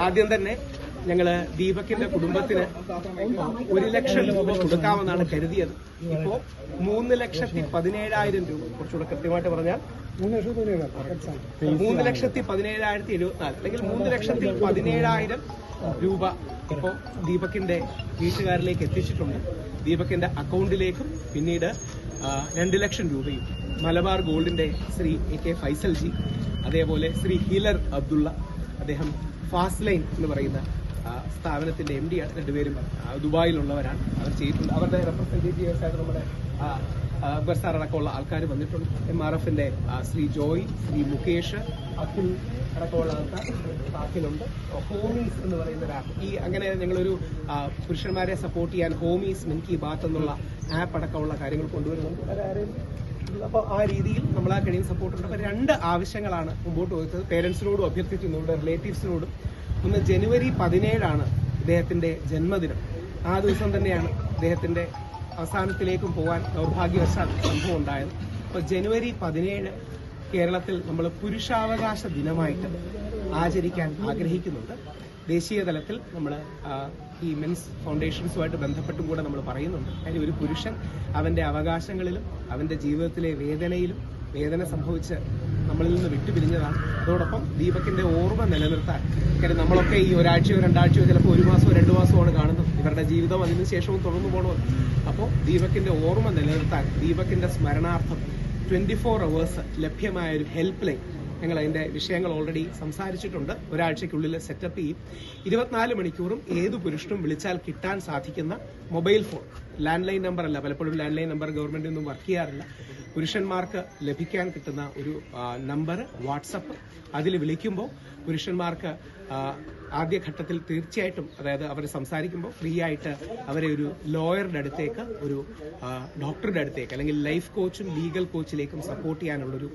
ആദ്യം തന്നെ ഞങ്ങള് ദീപകിന്റെ കുടുംബത്തിന് 1 ലക്ഷം രൂപ കൊടുക്കാമെന്നാണ് കരുതിയത്. ഇപ്പോ 3,17,000 രൂപ, കുറച്ചുകൂടെ കൃത്യമായിട്ട് പറഞ്ഞാൽ 3,17,074 അല്ലെങ്കിൽ 3,17,000 രൂപ ഇപ്പോൾ ദീപകിന്റെ വീട്ടുകാരിലേക്ക് എത്തിച്ചിട്ടുണ്ട്. ദീപകിന്റെ അക്കൗണ്ടിലേക്കും പിന്നീട് 2 ലക്ഷം രൂപയും മലബാർ ഗോൾഡിന്റെ ശ്രീ AK ഫൈസൽജി, അതേപോലെ ശ്രീ ഹിലർ അബ്ദുള്ള, അദ്ദേഹം ഫാസ്റ്റ് ലൈൻ എന്ന് പറയുന്ന സ്ഥാപനത്തിന്റെ MD ആണ്. രണ്ടുപേരും ദുബായിലുള്ളവരാണ്. അവർ ചെയ്തിട്ടുണ്ട്. അവരുടെ റെപ്രസെന്റേറ്റീവ്സ് ആയിട്ട് നമ്മുടെ അക്ബർ സാർ അടക്കമുള്ള ആൾക്കാർ വന്നിട്ടുണ്ട്. MRFന്റെ ശ്രീ ജോയ്, ശ്രീ മുകേഷ്, അഖിൽ അടക്കമുള്ള ആൾക്കാർ അഖിലുണ്ട്. ഹോമീസ് എന്ന് പറയുന്ന ഒരു ആപ്പ്, ഈ അങ്ങനെ ഞങ്ങളൊരു പുരുഷന്മാരെ സപ്പോർട്ട് ചെയ്യാൻ ഹോമീസ് മൻ കി ബാത്ത് എന്നുള്ള ആപ്പ് അടക്കമുള്ള കാര്യങ്ങൾ കൊണ്ടുവരുന്നുണ്ട്. അപ്പോൾ ആ രീതിയിൽ നമ്മളാ കഴിയുന്ന സപ്പോർട്ടുണ്ട്. അപ്പോൾ 2 ആവശ്യങ്ങളാണ് മുമ്പോട്ട് പോയത്. പേരൻസിനോടും അഭ്യർത്ഥിക്കുന്നുണ്ട്, റിലേറ്റീവ്സിനോടും. ഒന്ന്, ജനുവരി 17 ഇദ്ദേഹത്തിന്റെ ജന്മദിനം. ആ ദിവസം തന്നെയാണ് ഇദ്ദേഹത്തിന്റെ അവസാനത്തിലേക്കും പോകാൻ ദൗർഭാഗ്യവശാൽ സംഭവം ഉണ്ടായത്. അപ്പോൾ ജനുവരി 17 കേരളത്തിൽ നമ്മൾ പുരുഷാവകാശ ദിനമായിട്ട് ആചരിക്കാൻ ആഗ്രഹിക്കുന്നുണ്ട്. ദേശീയ തലത്തിൽ നമ്മൾ ഈ മെൻസ് ഫൗണ്ടേഷൻസുമായിട്ട് ബന്ധപ്പെട്ടും കൂടെ നമ്മൾ പറയുന്നുണ്ട്. കാര്യം ഒരു പുരുഷൻ അവന്റെ അവകാശങ്ങളിലും അവന്റെ ജീവിതത്തിലെ വേദന സംഭവിച്ച് നമ്മളിൽ നിന്ന് വിട്ടുപിരിഞ്ഞതാണ്. അതോടൊപ്പം ദീപകിന്റെ ഓർമ്മ നിലനിർത്താൻ, കാര്യം നമ്മളൊക്കെ ഈ ഒരാഴ്ചയോ 2 ആഴ്ചയോ ചിലപ്പോൾ 1 മാസമോ 2 മാസമോ കാണുന്നത്. ഇവരുടെ ജീവിതം അതിനുശേഷവും തുടർന്നു പോകണമല്ലോ. അപ്പോൾ ദീപകിന്റെ ഓർമ്മ നിലനിർത്താൻ, ദീപകിന്റെ സ്മരണാർത്ഥം 24 hours ലഭ്യമായ ഒരു ഹെൽപ്പ് ലൈൻ ഞങ്ങൾ അതിന്റെ വിഷയങ്ങൾ ഓൾറെഡി സംസാരിച്ചിട്ടുണ്ട്. ഒരാഴ്ചയ്ക്കുള്ളിൽ സെറ്റപ്പ് ചെയ്യും. 24 മണിക്കൂറും ഏത് പുരുഷനും വിളിച്ചാൽ കിട്ടാൻ സാധിക്കുന്ന mobile phone, land line number അല്ല. പലപ്പോഴും ലാൻഡ് ലൈൻ നമ്പർ ഗവൺമെന്റ് ഒന്നും വർക്ക് ചെയ്യാറില്ല. പുരുഷന്മാർക്ക് ലഭിക്കാൻ കിട്ടുന്ന ഒരു നമ്പർ വാട്സപ്പ്. അതിൽ വിളിക്കുമ്പോൾ പുരുഷന്മാർക്ക് ആദ്യഘട്ടത്തിൽ തീർച്ചയായിട്ടും, അതായത് അവർ സംസാരിക്കുമ്പോൾ ഫ്രീ ആയിട്ട് അവരെ ഒരു ലോയറുടെ അടുത്തേക്ക്, ഒരു ഡോക്ടറുടെ അടുത്തേക്ക്, അല്ലെങ്കിൽ ലൈഫ് കോച്ചും ലീഗൽ കോച്ചിലേക്കും സപ്പോർട്ട് ചെയ്യാനുള്ളൊരു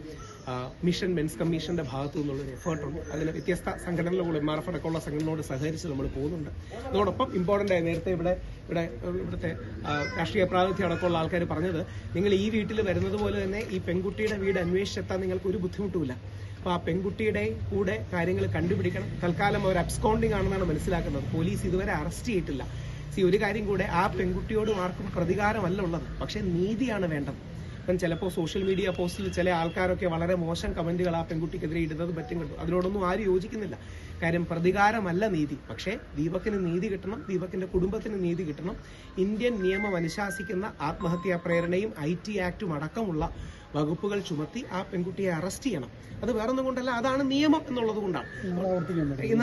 മിഷൻ മെൻസ് കമ്മീഷന്റെ ഭാഗത്തു നിന്നുള്ളൊരു എഫേർട്ടുണ്ട്. അതിന് വ്യത്യസ്ത സംഘടനകളുടെ MRF അടക്കമുള്ള സംഘടനയോട് സഹകരിച്ച് നമ്മൾ പോകുന്നുണ്ട്. അതോടൊപ്പം ഇമ്പോർട്ടന്റ് ആയി, നേരത്തെ ഇവിടുത്തെ രാഷ്ട്രീയ പ്രാതിനിധ്യം അടക്കമുള്ള ആൾക്കാർ പറഞ്ഞത്, നിങ്ങൾ ഈ വീട്ടിൽ വരുന്നത് പോലെ തന്നെ ഈ പെൺകുട്ടിയുടെ വീട് അന്വേഷിച്ചെത്താൻ നിങ്ങൾക്ക് ഒരു ബുദ്ധിമുട്ടുമില്ല. അപ്പൊ ആ പെൺകുട്ടിയുടെ കൂടെ കാര്യങ്ങൾ കണ്ടുപിടിക്കണം. തൽക്കാലം അവർ അബ്സ്കോണ്ടിങ് ആണെന്നാണ് മനസ്സിലാക്കുന്നത്. പോലീസ് ഇതുവരെ അറസ്റ്റ് ചെയ്തിട്ടില്ല. ഒരു കാര്യം കൂടെ, ആ പെൺകുട്ടിയോടും ആർക്കും പ്രതികാരമല്ല ഉള്ളത്, പക്ഷെ നീതിയാണ് വേണ്ടത്. ഇപ്പം ചിലപ്പോൾ സോഷ്യൽ മീഡിയ പോസ്റ്റിൽ ചില ആൾക്കാരൊക്കെ വളരെ മോശം കമന്റുകൾ ആ പെൺകുട്ടിക്കെതിരെ ഇടുന്നത് പറ്റും കണ്ടു. അതിനോടൊന്നും ആരും യോജിക്കുന്നില്ല. കാര്യം പ്രതികാരമല്ല നീതി. പക്ഷേ ദീപകിന് നീതി കിട്ടണം, ദീപകിന്റെ കുടുംബത്തിന് നീതി കിട്ടണം. ഇന്ത്യൻ നിയമം അനുശാസിക്കുന്ന ആത്മഹത്യാ പ്രേരണയും IT ആക്ടും അടക്കമുള്ള വകുപ്പുകൾ ചുമത്തി ആ പെൺകുട്ടിയെ അറസ്റ്റ് ചെയ്യണം. അത് വേറൊന്നും കൊണ്ടല്ല, അതാണ് നിയമം എന്നുള്ളത് കൊണ്ടാണ്.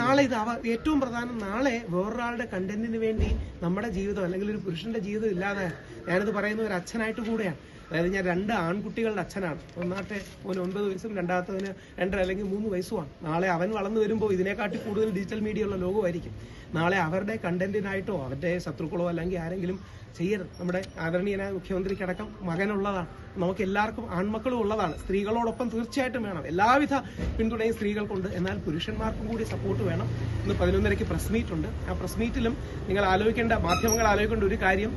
നാളെ ഏറ്റവും പ്രധാനം, നാളെ വേറൊരാളുടെ കണ്ടന്റിന് വേണ്ടി നമ്മുടെ ജീവിതം അല്ലെങ്കിൽ ഒരു പുരുഷന്റെ ജീവിതം ഇല്ലാതെ, ഞാനിത് പറയുന്ന ഒരു അച്ഛനായിട്ട് കൂടെയാണ്. അതായത് ഞാൻ 2 ആൺകുട്ടികളുടെ അച്ഛനാണ്. ഒന്നാമത്തെ മോന് 9 വയസ്സും രണ്ടാമത്തതിന് 2 അല്ലെങ്കിൽ 3 വയസ്സുമാണ്. നാളെ അവൻ വളർന്നു വരുമ്പോൾ ഇതിനെക്കാട്ടി കൂടുതൽ ഡിജിറ്റൽ മീഡിയ ഉള്ള ലോകമായിരിക്കും. നാളെ അവരുടെ കണ്ടന്റിനായിട്ടോ അവരുടെ ശത്രുക്കളോ അല്ലെങ്കിൽ ആരെങ്കിലും ചെയ്യരുത്. നമ്മുടെ ആദരണീയനായ മുഖ്യമന്ത്രിക്കടക്കം മകനുള്ളതാണ്. നമുക്ക് എല്ലാവർക്കും ആൺമക്കളും ഉള്ളതാണ്. സ്ത്രീകളോടൊപ്പം തീർച്ചയായിട്ടും വേണം എല്ലാവിധ പിന്തുണയും സ്ത്രീകൾക്കുണ്ട്. എന്നാൽ പുരുഷന്മാർക്കും കൂടി സപ്പോർട്ട് വേണം. ഇന്ന് 11:30 പ്രസ് മീറ്റ് ഉണ്ട്. ആ പ്രസ് മീറ്റിലും നിങ്ങൾ മാധ്യമങ്ങൾ ആലോചിക്കേണ്ട ഒരു കാര്യം,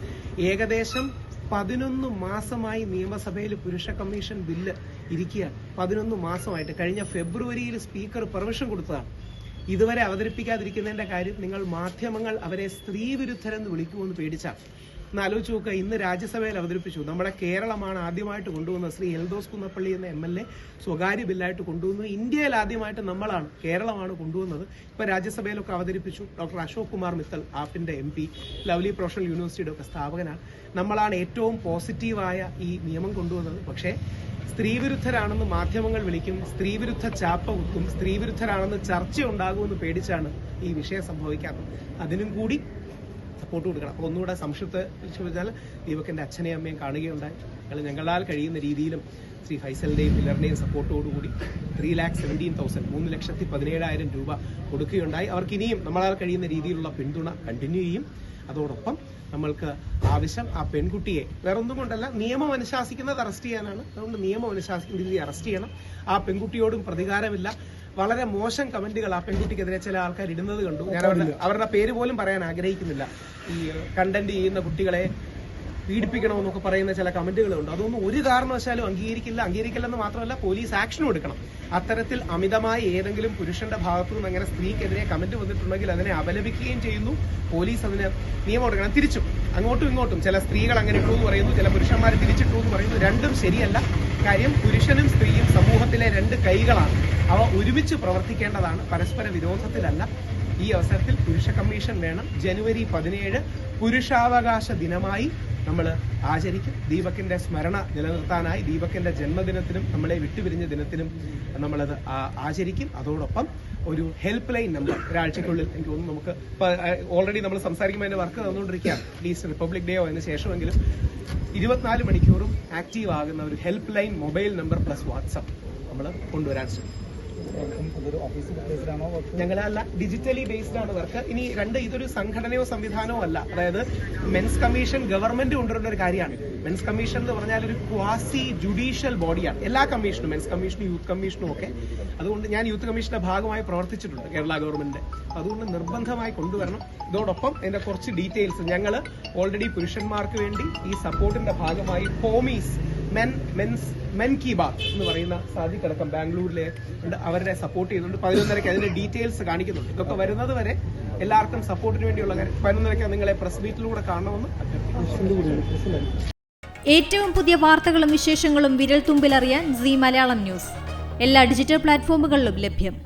ഏകദേശം 11 മാസമായി നിയമസഭയിൽ പുരുഷ കമ്മീഷൻ ബില്ല് ഇരിക്കുകയാണ്. 11 മാസമായിട്ട്. കഴിഞ്ഞ ഫെബ്രുവരിയിൽ സ്പീക്കർ പെർമിഷൻ കൊടുത്തതാണ്. ഇതുവരെ അവതരിപ്പിക്കാതിരിക്കുന്നതിന്റെ കാര്യം, നിങ്ങൾ മാധ്യമങ്ങൾ അവരെ സ്ത്രീ വിരുദ്ധരെന്ന് വിളിക്കുമെന്ന് പേടിച്ചാൽ. ഒന്ന് ആലോചിച്ച് നോക്കുക. ഇന്ന് രാജ്യസഭയിൽ അവതരിപ്പിച്ചു. നമ്മുടെ കേരളമാണ് ആദ്യമായിട്ട് കൊണ്ടുവന്നത്. ശ്രീ എൽദോസ് കുന്നപ്പള്ളി എന്ന MLA സ്വകാര്യ ബില്ലായിട്ട് കൊണ്ടുവന്നു. ഇന്ത്യയിൽ ആദ്യമായിട്ട് നമ്മളാണ്, കേരളമാണ് കൊണ്ടുവന്നത്. ഇപ്പൊ രാജ്യസഭയിലൊക്കെ അവതരിപ്പിച്ചു. ഡോക്ടർ അശോക് കുമാർ മിത്തൽ, ആപ്പിന്റെ MP, ലവ്ലി പ്രൊഫഷണൽ യൂണിവേഴ്സിറ്റിയുടെ ഒക്കെ സ്ഥാപകനാണ്. നമ്മളാണ് ഏറ്റവും പോസിറ്റീവായ ഈ നിയമം കൊണ്ടുവന്നത്. പക്ഷേ സ്ത്രീവിരുദ്ധരാണെന്ന് മാധ്യമങ്ങൾ വിളിക്കും, സ്ത്രീവിരുദ്ധ ചാപ്പ കുത്തും, സ്ത്രീവിരുദ്ധരാണെന്ന് ചർച്ച ഉണ്ടാകുമെന്ന് പേടിച്ചാണ് ഈ വിഷയം സംഭവിക്കാത്തത്. അതിനും കൂടി സപ്പോർട്ട് കൊടുക്കണം. അപ്പോൾ ഒന്നുകൂടെ സംക്ഷിപ്തം ദീപകിന്റെ അച്ഛനെയും അമ്മയും കാണുകയുണ്ടായി. ഞങ്ങളാൽ കഴിയുന്ന രീതിയിലും ശ്രീ ഫൈസലിന്റെയും ഹിലറിന്റെയും സപ്പോർട്ടോടുകൂടി 3,17,000 3,17,000 രൂപ കൊടുക്കുകയുണ്ടായി. അവർക്ക് ഇനിയും നമ്മളാൽ കഴിയുന്ന രീതിയിലുള്ള പിന്തുണ കണ്ടിന്യൂ ചെയ്യും. അതോടൊപ്പം നമ്മൾക്ക് ആവശ്യം ആ പെൺകുട്ടിയെ വേറൊന്നും കൊണ്ടല്ല, നിയമം അനുശാസിക്കുന്നത് അറസ്റ്റ് ചെയ്യാനാണ്. അതുകൊണ്ട് നിയമം അനുശാസിക്കുന്ന രീതിയിൽ അറസ്റ്റ് ചെയ്യണം. ആ പെൺകുട്ടിയോടും പ്രതികാരമില്ല. വളരെ മോശം കമന്റുകൾ ആ പെൺകുട്ടിക്കെതിരെ ചില ആൾക്കാർ ഇടുന്നത് കണ്ടു. ഞാൻ അവരുടെ പേര് പോലും പറയാൻ ആഗ്രഹിക്കുന്നില്ല. ഈ കണ്ടന്റ് ചെയ്യുന്ന കുട്ടികളെ പീഡിപ്പിക്കണമെന്നൊക്കെ പറയുന്ന ചില കമന്റുകളുണ്ട്. അതൊന്നും ഒരു കാരണവശാലും അംഗീകരിക്കില്ലെന്ന് മാത്രമല്ല പോലീസ് ആക്ഷനും എടുക്കണം. അത്തരത്തിൽ അമിതമായി ഏതെങ്കിലും പുരുഷന്റെ ഭാഗത്തു നിന്ന് അങ്ങനെ സ്ത്രീക്കെതിരെ കമന്റ് വന്നിട്ടുണ്ടെങ്കിൽ അതിനെ അപലപിക്കുകയും ചെയ്യുന്നു. പോലീസ് അതിന് നിയമം എടുക്കണം. തിരിച്ചും അങ്ങോട്ടും ഇങ്ങോട്ടും ചില സ്ത്രീകൾ അങ്ങനെ ഇട്ടു എന്ന് പറയുന്നു, ചില പുരുഷന്മാർ തിരിച്ചിട്ടു എന്ന് പറയുന്നു. രണ്ടും ശരിയല്ല. കാര്യം പുരുഷനും സ്ത്രീയും സമൂഹത്തിലെ രണ്ട് കൈകളാണ്. അവ ഒരുമിച്ച് പ്രവർത്തിക്കേണ്ടതാണ്, പരസ്പര വിരോധത്തിലല്ല. ഈ അവസരത്തിൽ പുരുഷ കമ്മീഷൻ വേണം. ജനുവരി 17 പുരുഷാവകാശ ദിനമായി നമ്മൾ ആചരിക്കും. ദീപകിന്റെ സ്മരണ നിലനിർത്താനായി ദീപകിന്റെ ജന്മദിനത്തിനും നമ്മളെ വിട്ടുപിരിഞ്ഞ ദിനത്തിനും നമ്മളത് ആചരിക്കും. അതോടൊപ്പം ഒരു ഹെൽപ്പ് ലൈൻ നമ്പർ ഒരാഴ്ചക്കുള്ളിൽ എനിക്ക് തോന്നുന്നു നമുക്ക് ഓൾറെഡി നമ്മൾ സംസാരിക്കുമ്പോൾ അതിന്റെ വർക്ക് തന്നുകൊണ്ടിരിക്കുകയാണ്. അറ്റ്ലീസ്റ്റ് റിപ്പബ്ലിക് ഡേയോ അതിന് ശേഷമെങ്കിലും 24 മണിക്കൂറും ആക്റ്റീവ് ആകുന്ന ഒരു help line mobile number plus WhatsApp നമ്മൾ കൊണ്ടുവരാൻ ശ്രമിക്കും. ഞങ്ങളല്ല, ഡിജിറ്റലി ബേസ്ഡ് ആണ് വർക്ക്. ഇനി ഇതൊരു സംഘടനയോ സംവിധാനമോ അല്ല. അതായത് മെൻസ് കമ്മീഷൻ ഗവൺമെന്റ് കൊണ്ടുവരുന്ന ഒരു കാര്യമാണ്. മെൻസ് കമ്മീഷൻ എന്ന് പറഞ്ഞാൽ ഒരു ക്വാസി ജുഡീഷ്യൽ ബോഡിയാണ്. എല്ലാ കമ്മീഷനും, മെൻസ് കമ്മീഷനും യൂത്ത് കമ്മീഷനും ഒക്കെ. അതുകൊണ്ട് ഞാൻ യൂത്ത് കമ്മീഷന്റെ ഭാഗമായി പ്രവർത്തിച്ചിട്ടുണ്ട് കേരള ഗവൺമെന്റിന്റെ. അതുകൊണ്ട് നിർബന്ധമായി കൊണ്ടുവരണം. ഇതോടൊപ്പം അതിന്റെ കുറച്ച് ഡീറ്റെയിൽസ് ഞങ്ങൾ ഓൾറെഡി പുരുഷന്മാർക്ക് വേണ്ടി ഈ സപ്പോർട്ടിന്റെ ഭാഗമായി ഹോമീസ് മെൻ കി ബാത്ത് എന്ന് പറയുന്ന സാദിഖടക്കം ബാംഗ്ലൂരിലെ അവരെ സപ്പോർട്ട് ചെയ്യുന്നുണ്ട്. 11:30 അതിന്റെ ഡീറ്റെയിൽസ് കാണിക്കുന്നുണ്ട്. ഇതൊക്കെ വരുന്നത് വരെ എല്ലാവർക്കും സപ്പോർട്ടിന് വേണ്ടിയുള്ള കാര്യം 11:30 നിങ്ങളെ പ്രസ് മീറ്റിലൂടെ കാണണമെന്ന് അഭ്യർത്ഥിക്കുന്നു. ഏറ്റവും പുതിയ വാർത്തകളും വിശേഷങ്ങളും വിരൽ തുമ്പിലറിയാൻ സീ മലയാളം ന്യൂസ് എല്ലാ ഡിജിറ്റൽ പ്ലാറ്റ്ഫോമുകളിലും ലഭ്യം.